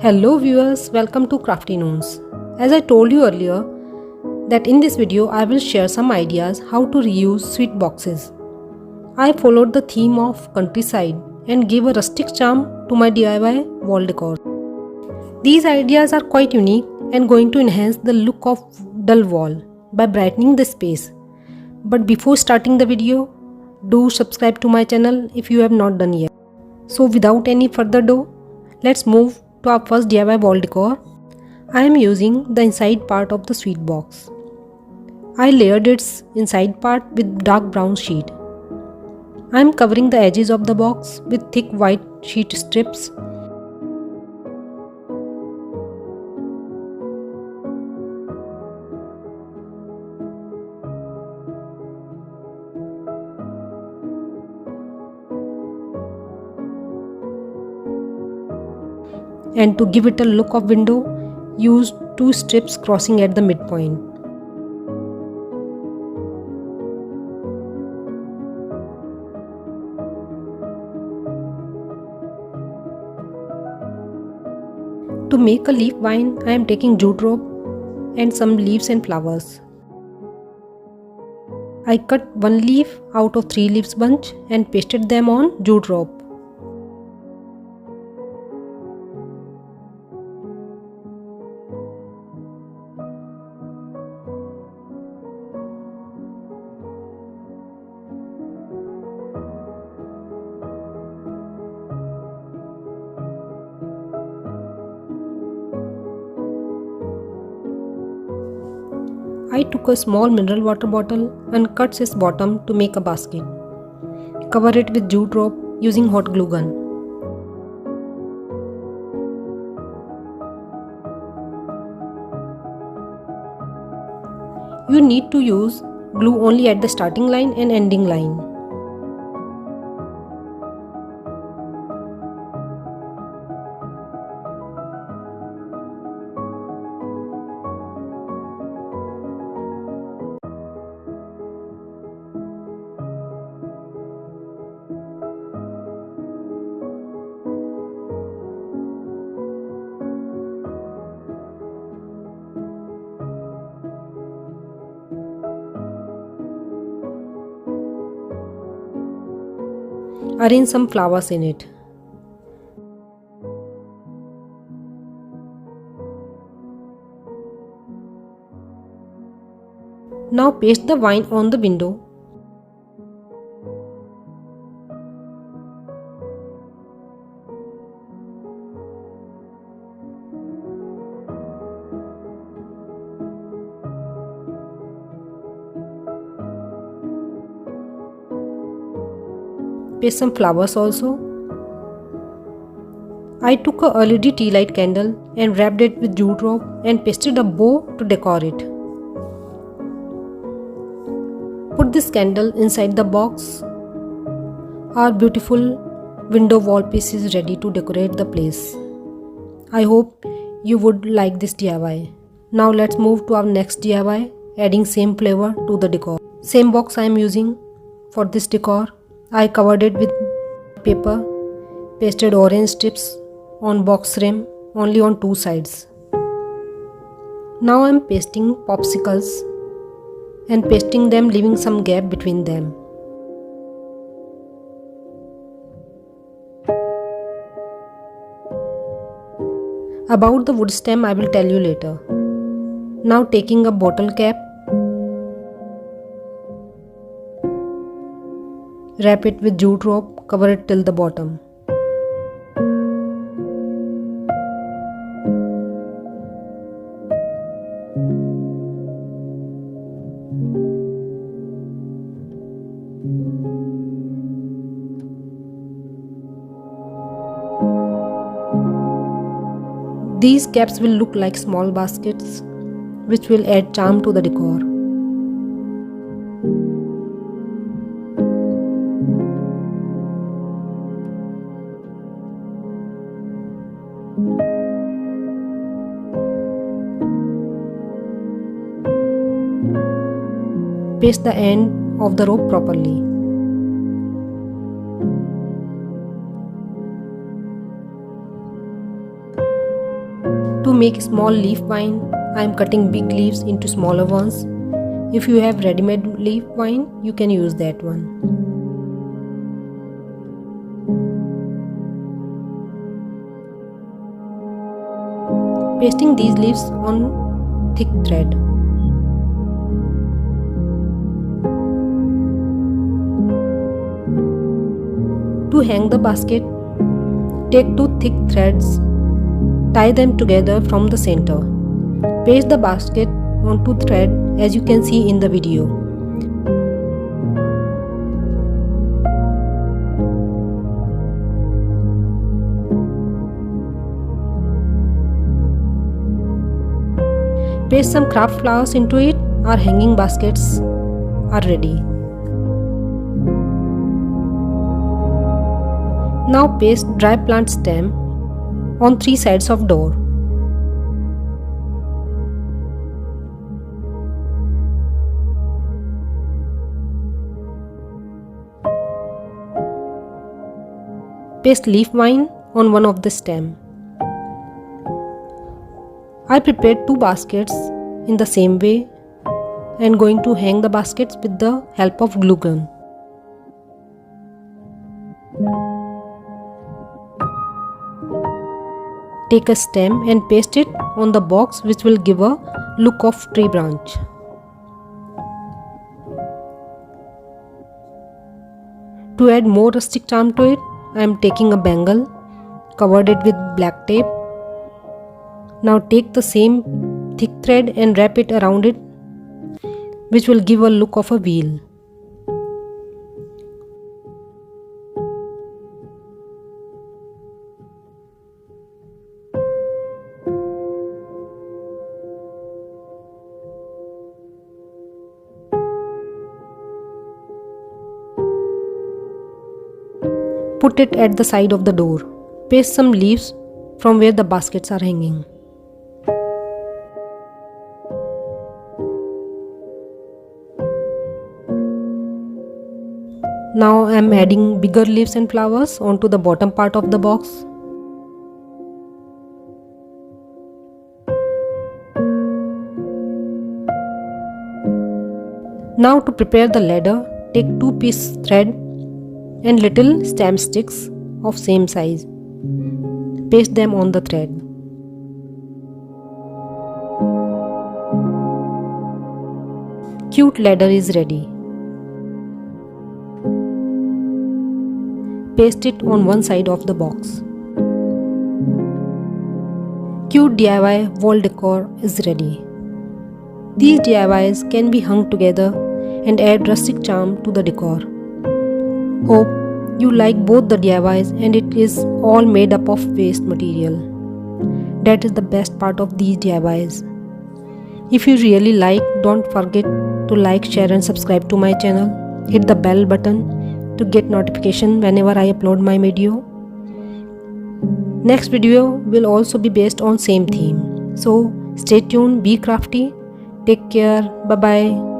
Hello viewers, welcome to Crafty Noons. As I told you earlier that in this video I will share some ideas how to reuse sweet boxes. I followed the theme of countryside and gave a rustic charm to my DIY wall decor. These ideas are quite unique and going to enhance the look of dull wall by brightening the space. But before starting the video, do subscribe to my channel if you have not done yet. So without any further ado, let's move to our first DIY wall decor. I am using the inside part of the sweet box. I layered its inside part with dark brown sheet. I am covering the edges of the box with thick white sheet strips. And to give it a look of window, use two strips crossing at the midpoint. To make a leaf vine, I am taking jute rope and some leaves and flowers. I cut one leaf out of 3 leaves bunch and pasted them on jute rope. I took a small mineral water bottle and cut its bottom to make a basket. Cover it with jute rope using hot glue gun. You need to use glue only at the starting line and ending line. Arrange some flowers in it. Now paste the vine on the window. Paste some flowers also. I took a LED tea light candle and wrapped it with jute rope and pasted a bow to decorate it. Put this candle inside the box. Our beautiful window wall piece is ready to decorate the place. I hope you would like this DIY. Now let's move to our next DIY, adding same flavor to the decor. Same box I am using for this decor. I covered it with paper, pasted orange strips on box rim only on 2 sides. Now I am pasting popsicles and pasting them, leaving some gap between them. About the wood stem I will tell you later. Now taking a bottle cap, wrap it with jute rope, cover it till the bottom. These caps will look like small baskets, which will add charm to the decor. Paste the end of the rope properly. make small leaf vine, I am cutting big leaves into smaller ones. If you have ready-made leaf vine, you can use that one. Pasting these leaves on thick thread. To hang the basket, take two thick threads, tie them together from the center. Paste the basket onto thread as you can see in the video. Paste some craft flowers into it. Our hanging baskets are ready. Now paste dry plant stem on 3 sides of door. Paste leaf vine on one of the stem. I prepared 2 baskets in the same way and going to hang the baskets with the help of glue gun. Take a stem and paste it on the box, which will give a look of tree branch. To add more rustic charm to it, I am taking a bangle, covered it with black tape. Now take the same thick thread and wrap it around it, which will give a look of a wheel. Put it at the side of the door. Paste some leaves from where the baskets are hanging. Now I am adding bigger leaves and flowers onto the bottom part of the box. Now to prepare the ladder, take 2-piece thread and little stem sticks of same size. Paste them on the thread. Cute ladder is ready. Paste it on one side of the box. Cute DIY wall decor is ready. These DIYs can be hung together and add rustic charm to the decor. Hope you like both the DIYs, and it is all made up of waste material. That is the best part of these DIYs. If you really like, don't forget to like, share and subscribe to my channel. Hit the bell button to get notification whenever I upload my video. Next video will also be based on same theme. So stay tuned, be crafty, take care, bye bye.